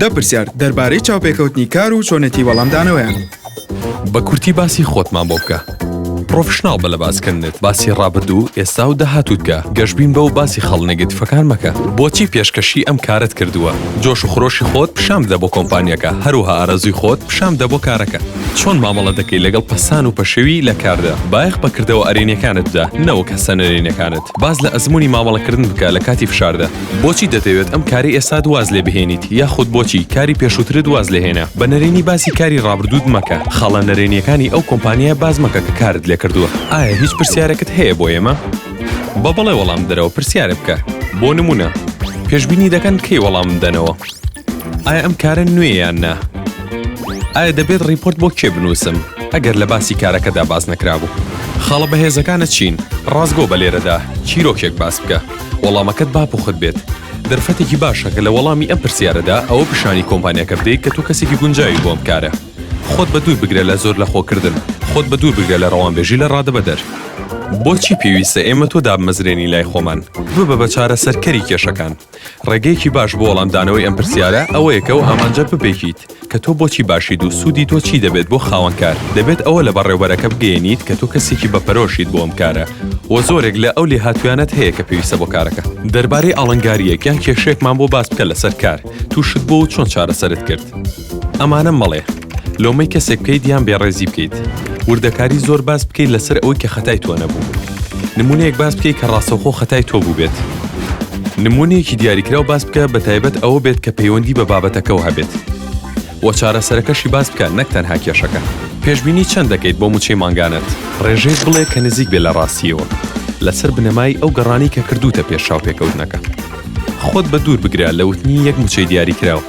دەپرسیار دەربارەی چاوپێکەوتنی کار و چۆنێتی وەڵامدانەوەیان. بە کورتی باسی خۆتمان بۆ بکە. پرۆفشناڵ بە لە باسکردنت، باسی ڕابردوو، ئێستا و داهاتوت بکە. گەشتبین بە و باسی خەڵ نێگەتیڤەکان مەکە. بۆچی پێشکەشی ئەم کارت کردووە؟ جۆش و خۆشی خۆت پیشام بدە بۆ کۆمپانیەکە، هەروها ئارەزووی خۆت پیشام بدە بۆ کارەکە. چۆن مامەڵە دەکەی لەگەڵ پەسان و پەشێوی لە کاردا؟ بایەخ بەکردەوە ئەرێنیەکانت بدە، نەوەک هەسە نەرێنیەکانت. باز لە ئەزمموی مامەڵەکردن بکە لە کاتی فشاردا. بۆچی دەتەوێت ئەم کاری ئێستا دواز لێ بهێنیت؟ یاخود بۆچی کاری پێشووتر دواز لێهێنا؟ بە نەرێنی باسی کاری ڕابردوود مەکە. خەڵە نەرێنیەکانی ئەو کۆمپانیای باز مەکە کە کارت لێ کردووە. ئایا هیچ پرسیارێکت هەیە بۆ ئێمە؟ بەڵێ وەڵام دەرەوە پرسیارە بکە. بۆ نمونە پێشبینی دەکەن کەی وەڵام بدەنەوە؟ ئایا ئەم کارە نوێیان نا؟ ئایا دەبێت ڕیپۆرت بۆ کێ بنووسم ئەگەر لە باسی کارەکەدا باز نەکرابوو؟ خاڵە بەهێزەکانت چین؟ ڕازگۆ بە لێرەدا چیرۆکێک باس بکە. وەڵامەکەت باپوخت بێت. دەرفەتێکی باشە کە لە وەڵامی ئەم پرسیارەدا ئەوە پیشانی کۆمپانیەکە بدەیت کە تۆ کەسێکی گونجاوی بۆم کارە. خۆت بە دوور بگرە لە زۆر لە خۆکردن، خۆت بە دوور بگرە لە ڕەوانبێژی لە ڕادەبەدەر. بۆچی پێویستە ئێمە تۆ دابمەزرێنی لای خۆمان؟ ببە بە چارەسەرکەری کێشەکان. ڕێگەیەکی باش بۆ وەڵامدانەوەی ئەم پرسیارە ئەوەیە کە ئامانجە ببێکیت کە تۆ بۆچی باشیت و سوودی تۆ چی دەبێت بۆ خاوەنکار. دەبێت ئەوە لە بەڕێوەبەرەکە بگەێنیت کە تۆ کەسێکی بەپەرۆشیت بۆ ئەم کارە و زۆرێک لە ئەو لێهاتوویانت هەیە کە پێویستە بۆ کارەکە. دەربارەی ئاڵنگاریەک یان کێشەیەکمان بۆ باس بکە لەسەر کار، تووشت بۆ و چۆن چارەسەرت کرد. ئەمانە مەڵێ لۆمەی کەسێک بکەیت یان بێڕێزی بکەیت. وردەکاری زۆر باس بکەیت لەسەر ئەوەی کە خەتای تۆ نەبوو. نمونەیەک باس بکەیت کە ڕاستەوخۆ خەتای تۆ بوو بێت. نمونەیەکی دیاریکراو باس بکە بە تایبەت ئەوە بێت کە پەیوەندی بە بابەتەکەەوە هەبێت. و چارەسەرەکەشی باس بکە نەک تەنها کێشەکە. پێشبینی چەند دەکەیت بۆ موچەی مانگانت؟ ڕێژەیەک بڵێ کە نزیک بێ لە ڕاستیەوە لەسەر بنەمای ئەو گەڕانی کە کردوتە پێش چاوپێکەوتنەکە. خۆت بە دوور بگرە لە وتنی یەک موچەی دیاریکراو.